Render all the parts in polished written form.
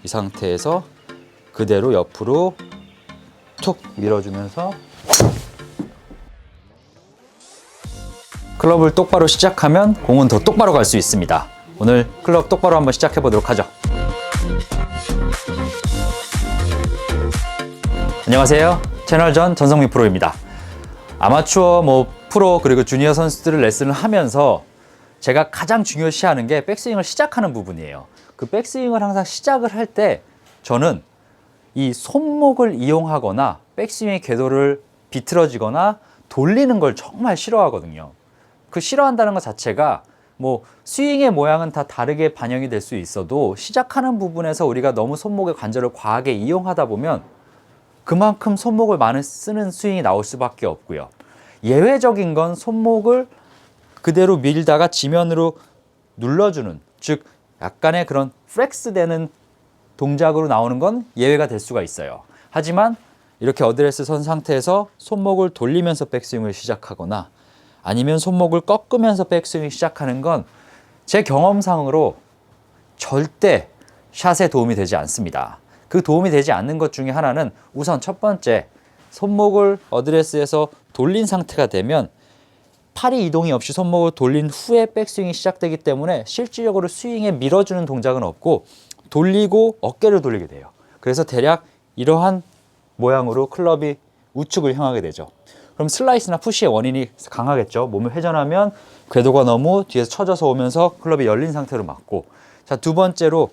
이 상태에서 그대로 옆으로 툭 밀어주면서 클럽을 똑바로 시작하면 공은 더 똑바로 갈 수 있습니다. 오늘 클럽 똑바로 한번 시작해 보도록 하죠. 안녕하세요. 채널 전성민 프로입니다. 아마추어, 프로 그리고 주니어 선수들을 레슨을 하면서 제가 가장 중요시하는 게 백스윙을 시작하는 부분이에요. 그 백스윙을 항상 시작을 할 때 저는 이 손목을 이용하거나 백스윙의 궤도를 비틀어지거나 돌리는 걸 정말 싫어하거든요. 그 싫어한다는 것 자체가 스윙의 모양은 다 다르게 반영이 될 수 있어도 시작하는 부분에서 우리가 너무 손목의 관절을 과하게 이용하다 보면 그만큼 손목을 많이 쓰는 스윙이 나올 수밖에 없고요. 예외적인 건 손목을 그대로 밀다가 지면으로 눌러주는, 즉 약간의 그런 플렉스 되는 동작으로 나오는 건 예외가 될 수가 있어요. 하지만 이렇게 어드레스 선 상태에서 손목을 돌리면서 백스윙을 시작하거나 아니면 손목을 꺾으면서 백스윙을 시작하는 건 제 경험상으로 절대 샷에 도움이 되지 않습니다. 그 도움이 되지 않는 것 중에 하나는 우선 첫 번째, 손목을 어드레스에서 돌린 상태가 되면 팔이 이동이 없이 손목을 돌린 후에 백스윙이 시작되기 때문에 실질적으로 스윙에 밀어주는 동작은 없고 돌리고 어깨를 돌리게 돼요. 그래서 대략 이러한 모양으로 클럽이 우측을 향하게 되죠. 그럼 슬라이스나 푸시의 원인이 강하겠죠. 몸을 회전하면 궤도가 너무 뒤에서 쳐져서 오면서 클럽이 열린 상태로 맞고, 자, 두 번째로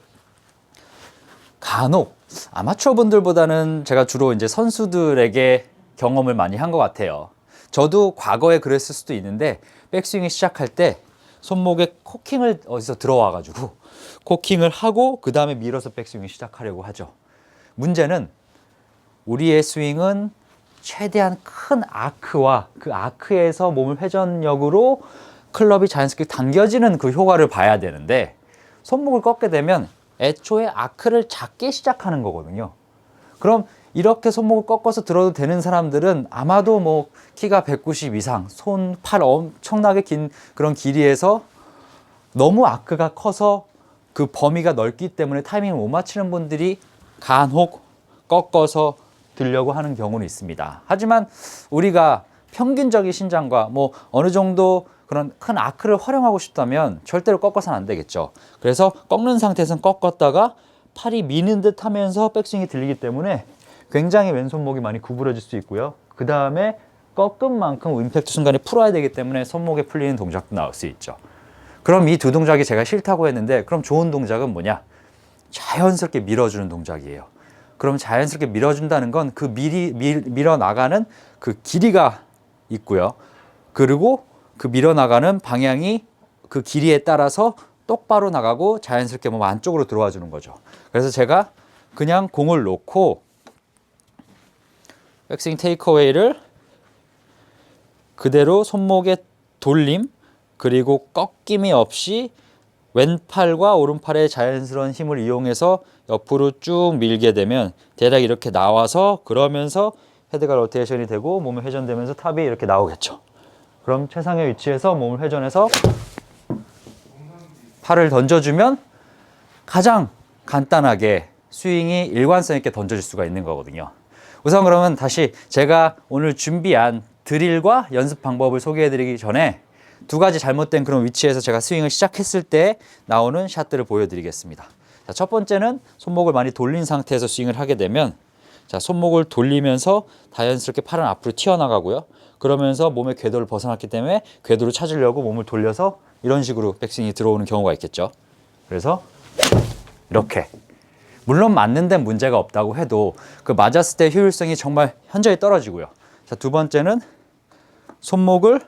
간혹 아마추어 분들보다는 제가 주로 이제 선수들에게 경험을 많이 한 것 같아요. 저도 과거에 그랬을 수도 있는데 백스윙을 시작할 때 손목에 코킹을 어디서 들어와가지고 코킹을 하고 그 다음에 밀어서 백스윙을 시작하려고 하죠. 문제는 우리의 스윙은 최대한 큰 아크와 그 아크에서 몸을 회전력으로 클럽이 자연스럽게 당겨지는 그 효과를 봐야 되는데 손목을 꺾게 되면 애초에 아크를 작게 시작하는 거거든요. 그럼 이렇게 손목을 꺾어서 들어도 되는 사람들은 아마도 키가 190 이상, 손, 팔 엄청나게 긴 그런 길이에서 너무 아크가 커서 그 범위가 넓기 때문에 타이밍을 못 맞추는 분들이 간혹 꺾어서 들려고 하는 경우는 있습니다. 하지만 우리가 평균적인 신장과 어느 정도 그런 큰 아크를 활용하고 싶다면 절대로 꺾어서는 안 되겠죠. 그래서 꺾는 상태에서는 꺾었다가 팔이 미는 듯 하면서 백스윙이 들리기 때문에 굉장히 왼손목이 많이 구부러질 수 있고요. 그 다음에 꺾은 만큼 임팩트 순간에 풀어야 되기 때문에 손목에 풀리는 동작도 나올 수 있죠. 그럼 이 두 동작이 제가 싫다고 했는데 그럼 좋은 동작은 뭐냐? 자연스럽게 밀어주는 동작이에요. 그럼 자연스럽게 밀어준다는 건 그 밀어나가는 그 길이가 있고요. 그리고 그 밀어나가는 방향이 그 길이에 따라서 똑바로 나가고 자연스럽게 몸 안쪽으로 들어와 주는 거죠. 그래서 제가 그냥 공을 놓고 백스윙 테이크어웨이를 그대로 손목에 돌림 그리고 꺾임이 없이 왼팔과 오른팔의 자연스러운 힘을 이용해서 옆으로 쭉 밀게 되면 대략 이렇게 나와서 그러면서 헤드가 로테이션이 되고 몸이 회전되면서 탑이 이렇게 나오겠죠. 그럼 최상의 위치에서 몸을 회전해서 팔을 던져주면 가장 간단하게 스윙이 일관성 있게 던져질 수가 있는 거거든요. 우선 그러면 다시 제가 오늘 준비한 드릴과 연습 방법을 소개해드리기 전에 두 가지 잘못된 그런 위치에서 제가 스윙을 시작했을 때 나오는 샷들을 보여드리겠습니다. 자, 첫 번째는 손목을 많이 돌린 상태에서 스윙을 하게 되면 자, 손목을 돌리면서 자연스럽게 팔은 앞으로 튀어나가고요. 그러면서 몸의 궤도를 벗어났기 때문에 궤도를 찾으려고 몸을 돌려서 이런 식으로 백스윙이 들어오는 경우가 있겠죠. 그래서 이렇게 물론 맞는 데는 문제가 없다고 해도 그 맞았을 때 효율성이 정말 현저히 떨어지고요. 자, 두 번째는 손목을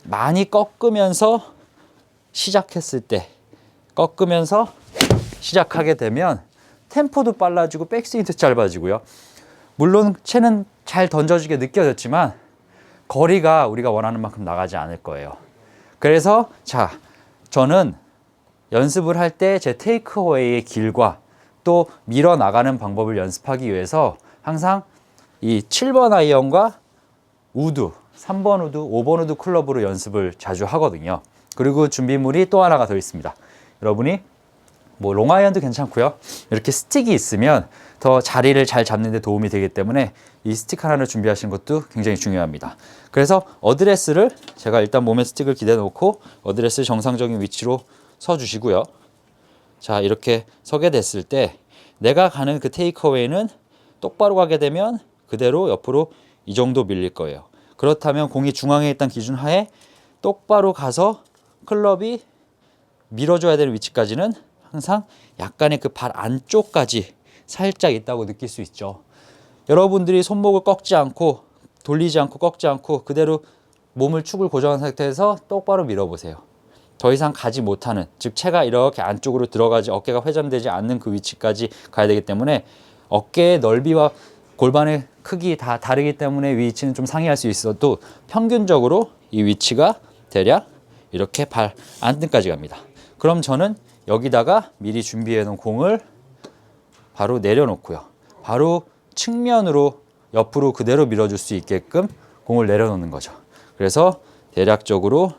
많이 꺾으면서 시작했을 때 꺾으면서 시작하게 되면 템포도 빨라지고 백스윙도 짧아지고요. 물론 채는 잘 던져지게 느껴졌지만 거리가 우리가 원하는 만큼 나가지 않을 거예요. 그래서 자, 저는 연습을 할 때 제 테이크어웨이의 길과 또 밀어 나가는 방법을 연습하기 위해서 항상 이 7번 아이언과 우드, 3번 우드, 5번 우드 클럽으로 연습을 자주 하거든요. 그리고 준비물이 또 하나가 더 있습니다. 여러분이 뭐 롱아이언도 괜찮고요. 이렇게 스틱이 있으면 더 자리를 잘 잡는 데 도움이 되기 때문에 이 스틱 하나를 준비하시는 것도 굉장히 중요합니다. 그래서 어드레스를 제가 일단 몸에 스틱을 기대 놓고 어드레스 정상적인 위치로 서 주시고요. 자, 이렇게 서게 됐을 때 내가 가는 그 테이크어웨이는 똑바로 가게 되면 그대로 옆으로 이 정도 밀릴 거예요. 그렇다면 공이 중앙에 있다는 기준 하에 똑바로 가서 클럽이 밀어줘야 되는 위치까지는 항상 약간의 그 발 안쪽까지 살짝 있다고 느낄 수 있죠. 여러분들이 손목을 꺾지 않고 돌리지 않고 꺾지 않고 그대로 몸을 축을 고정한 상태에서 똑바로 밀어보세요. 더 이상 가지 못하는, 즉 체가 이렇게 안쪽으로 들어가지 어깨가 회전되지 않는 그 위치까지 가야 되기 때문에 어깨의 넓이와 골반의 크기 다 다르기 때문에 위치는 좀 상이할 수 있어도 평균적으로 이 위치가 대략 이렇게 발 안등까지 갑니다. 그럼 저는 여기다가 미리 준비해 놓은 공을 바로 내려놓고요. 바로 측면으로 옆으로 그대로 밀어줄 수 있게끔 공을 내려놓는 거죠. 그래서 대략적으로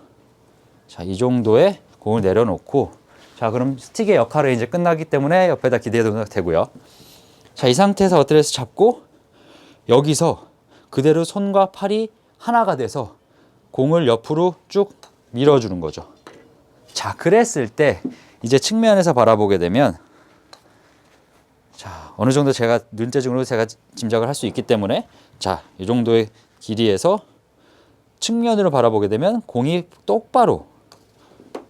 자, 이 정도의 공을 내려놓고 자, 그럼 스틱의 역할은 이제 끝나기 때문에 옆에다 기대도 되고요. 자, 이 상태에서 어드레스 잡고 여기서 그대로 손과 팔이 하나가 돼서 공을 옆으로 쭉 밀어주는 거죠. 자, 그랬을 때 이제 측면에서 바라보게 되면 자, 어느 정도 제가 눈대중으로 제가 짐작을 할 수 있기 때문에 자, 이 정도의 길이에서 측면으로 바라보게 되면 공이 똑바로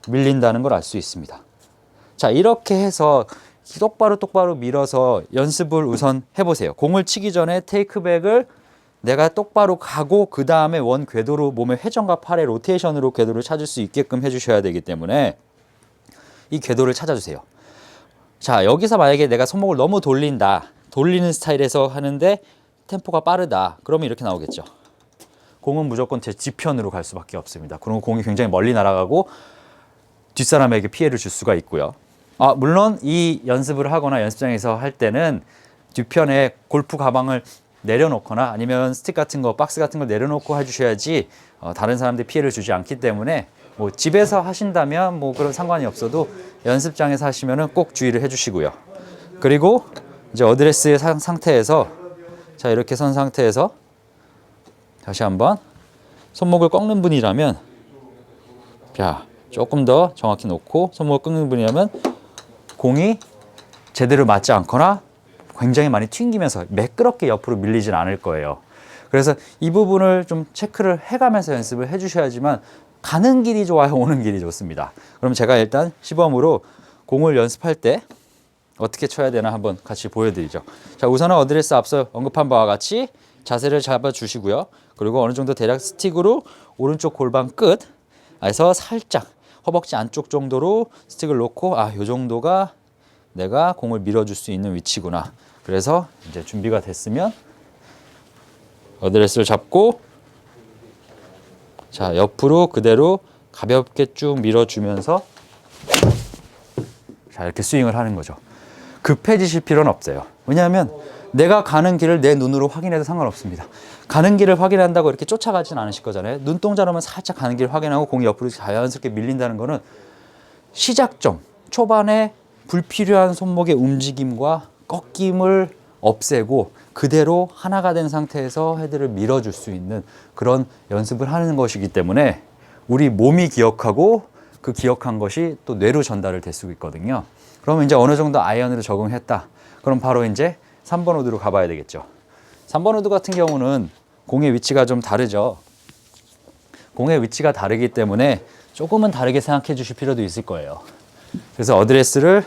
밀린다는 걸 알 수 있습니다. 자, 이렇게 해서 똑바로 밀어서 연습을 우선 해보세요. 공을 치기 전에 테이크백을 내가 똑바로 가고 그 다음에 원 궤도로 몸의 회전과 팔의 로테이션으로 궤도를 찾을 수 있게끔 해주셔야 되기 때문에 이 궤도를 찾아주세요. 자, 여기서 만약에 내가 손목을 너무 돌리는 스타일에서 하는데 템포가 빠르다. 그러면 이렇게 나오겠죠. 공은 무조건 제 뒤편으로 갈 수밖에 없습니다. 그럼 공이 굉장히 멀리 날아가고 뒷사람에게 피해를 줄 수가 있고요. 물론 이 연습을 하거나 연습장에서 할 때는 뒤편에 골프 가방을 내려놓거나 아니면 스틱 같은 거, 박스 같은 걸 내려놓고 해주셔야지 다른 사람들 피해를 주지 않기 때문에 뭐 집에서 하신다면 뭐 그런 상관이 없어도 연습장에서 하시면은 꼭 주의를 해주시고요. 그리고 이제 어드레스의 상태에서 자, 이렇게 선 상태에서 다시 한번 손목을 꺾는 분이라면 자, 조금 더 정확히 놓고 손목을 꺾는 분이라면 공이 제대로 맞지 않거나 굉장히 많이 튕기면서 매끄럽게 옆으로 밀리진 않을 거예요. 그래서 이 부분을 좀 체크를 해가면서 연습을 해주셔야지만 가는 길이 좋아요, 오는 길이 좋습니다. 그럼 제가 일단 시범으로 공을 연습할 때 어떻게 쳐야 되나 한번 같이 보여드리죠. 자, 우선은 어드레스 앞서 언급한 바와 같이 자세를 잡아주시고요. 그리고 어느 정도 대략 스틱으로 오른쪽 골반 끝에서 살짝 허벅지 안쪽 정도로 스틱을 놓고 요 정도가 내가 공을 밀어줄 수 있는 위치구나. 그래서 이제 준비가 됐으면 어드레스를 잡고 자, 옆으로 그대로 가볍게 쭉 밀어주면서 자, 이렇게 스윙을 하는 거죠. 급해지실 필요는 없어요. 왜냐하면 내가 가는 길을 내 눈으로 확인해도 상관없습니다. 가는 길을 확인한다고 이렇게 쫓아가진 않으실 거잖아요. 눈동자로만 살짝 가는 길을 확인하고 공이 옆으로 자연스럽게 밀린다는 거는 시작점, 초반에 불필요한 손목의 움직임과 꺾임을 없애고 그대로 하나가 된 상태에서 헤드를 밀어줄 수 있는 그런 연습을 하는 것이기 때문에 우리 몸이 기억하고 그 기억한 것이 또 뇌로 전달을 될 수 있거든요. 그러면 이제 어느 정도 아이언으로 적응했다. 그럼 바로 이제 3번 우드로 가봐야 되겠죠. 3번 우드 같은 경우는 공의 위치가 좀 다르죠. 공의 위치가 다르기 때문에 조금은 다르게 생각해 주실 필요도 있을 거예요. 그래서 어드레스를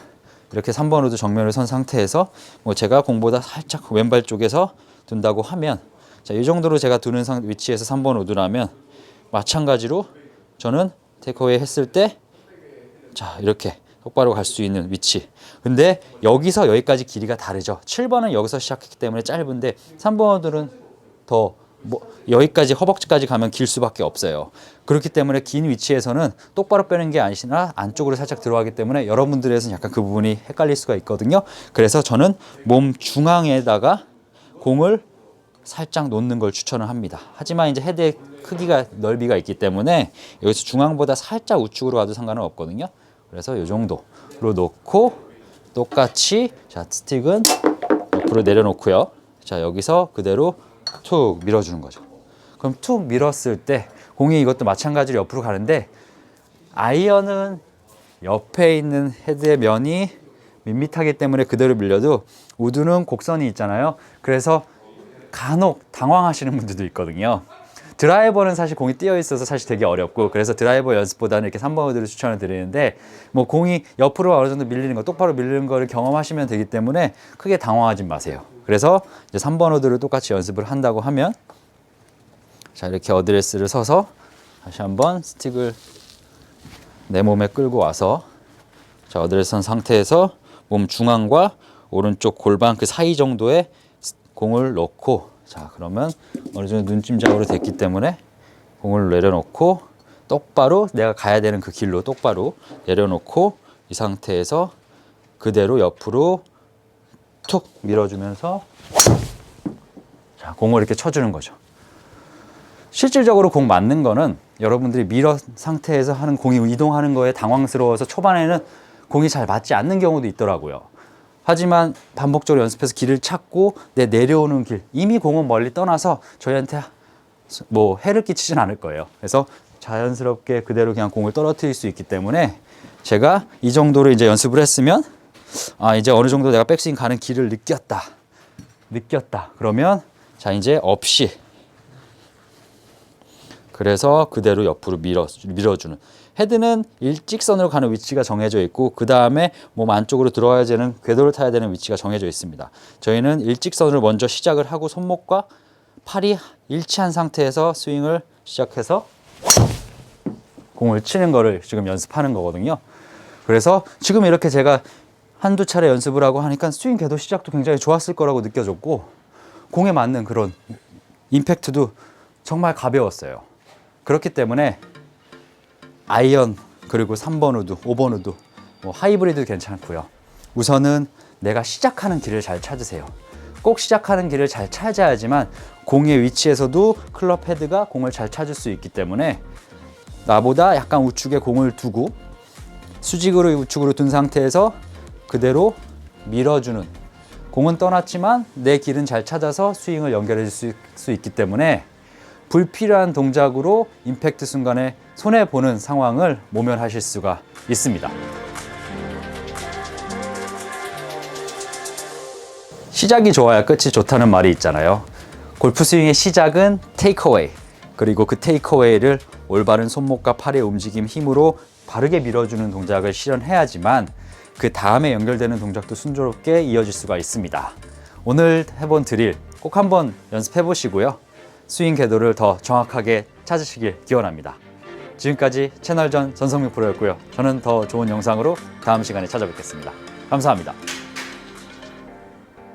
이렇게 3번 우드 정면을 선 상태에서 뭐 제가 공보다 살짝 왼발 쪽에서 둔다고 하면 자, 이 정도로 제가 두는 위치에서 3번 우드라면 마찬가지로 저는 테이크어웨이 했을 때 자, 이렇게 똑바로 갈 수 있는 위치. 근데 여기서 여기까지 길이가 다르죠. 7번은 여기서 시작했기 때문에 짧은데 3번들은 더 여기까지 허벅지까지 가면 길 수밖에 없어요. 그렇기 때문에 긴 위치에서는 똑바로 빼는 게 아니라 안쪽으로 살짝 들어가기 때문에 여러분들에서는 약간 그 부분이 헷갈릴 수가 있거든요. 그래서 저는 몸 중앙에다가 공을 살짝 놓는 걸 추천을 합니다. 하지만 이제 헤드의 크기가 넓이가 있기 때문에 여기서 중앙보다 살짝 우측으로 가도 상관은 없거든요. 그래서 이 정도로 놓고 똑같이 자 스틱은 옆으로 내려놓고요. 자 여기서 그대로 툭 밀어주는 거죠. 그럼 툭 밀었을 때 공이 이것도 마찬가지로 옆으로 가는데 아이언은 옆에 있는 헤드의 면이 밋밋하기 때문에 그대로 밀려도 우드는 곡선이 있잖아요. 그래서 간혹 당황하시는 분들도 있거든요. 드라이버는 사실 공이 띄어 있어서 사실 되게 어렵고 그래서 드라이버 연습보다는 이렇게 3번 우드를 추천을 드리는데 뭐 공이 옆으로 어느 정도 밀리는 거 똑바로 밀리는 거를 경험하시면 되기 때문에 크게 당황하지 마세요. 그래서 이제 3번 우드를 똑같이 연습을 한다고 하면 자 이렇게 어드레스를 서서 다시 한번 스틱을 내 몸에 끌고 와서 자 어드레스 선 상태에서 몸 중앙과 오른쪽 골반 그 사이 정도에 공을 넣고 자 그러면 어느 정도 눈찜작으로 됐기 때문에 공을 내려놓고 똑바로 내가 가야 되는 그 길로 똑바로 내려놓고 이 상태에서 그대로 옆으로 툭 밀어주면서 자 공을 이렇게 쳐주는 거죠. 실질적으로 공 맞는 거는 여러분들이 밀어 상태에서 하는 공이 이동하는 거에 당황스러워서 초반에는 공이 잘 맞지 않는 경우도 있더라고요. 하지만 반복적으로 연습해서 길을 찾고 내 내려오는 길 이미 공은 멀리 떠나서 저희한테 뭐 해를 끼치진 않을 거예요. 그래서 자연스럽게 그대로 그냥 공을 떨어뜨릴 수 있기 때문에 제가 이 정도로 이제 연습을 했으면 아 이제 어느 정도 내가 백스윙 가는 길을 느꼈다 그러면 자 이제 없이 그래서 그대로 옆으로 밀어주는 헤드는 일직선으로 가는 위치가 정해져 있고 그 다음에 몸 안쪽으로 들어와야 되는 궤도를 타야 되는 위치가 정해져 있습니다. 저희는 일직선으로 먼저 시작을 하고 손목과 팔이 일치한 상태에서 스윙을 시작해서 공을 치는 거를 지금 연습하는 거거든요. 그래서 지금 이렇게 제가 한두 차례 연습을 하고 하니까 스윙 궤도 시작도 굉장히 좋았을 거라고 느껴졌고 공에 맞는 그런 임팩트도 정말 가벼웠어요. 그렇기 때문에 아이언 그리고 3번 우드, 5번 우드, 뭐 하이브리드 괜찮고요. 우선은 내가 시작하는 길을 잘 찾으세요. 꼭 시작하는 길을 잘 찾아야지만 공의 위치에서도 클럽 헤드가 공을 잘 찾을 수 있기 때문에 나보다 약간 우측에 공을 두고 수직으로 우측으로 둔 상태에서 그대로 밀어주는 공은 떠났지만 내 길은 잘 찾아서 스윙을 연결해 줄 수 있기 때문에 불필요한 동작으로 임팩트 순간에 손해보는 상황을 모면하실 수가 있습니다. 시작이 좋아야 끝이 좋다는 말이 있잖아요. 골프 스윙의 시작은 테이크어웨이, 그리고 그 테이크어웨이를 올바른 손목과 팔의 움직임 힘으로 바르게 밀어주는 동작을 실현해야지만 그 다음에 연결되는 동작도 순조롭게 이어질 수가 있습니다. 오늘 해본 드릴 꼭 한번 연습해 보시고요. 스윙 궤도를 더 정확하게 찾으시길 기원합니다. 지금까지 채널전 전성민 프로였고요. 저는 더 좋은 영상으로 다음 시간에 찾아뵙겠습니다. 감사합니다.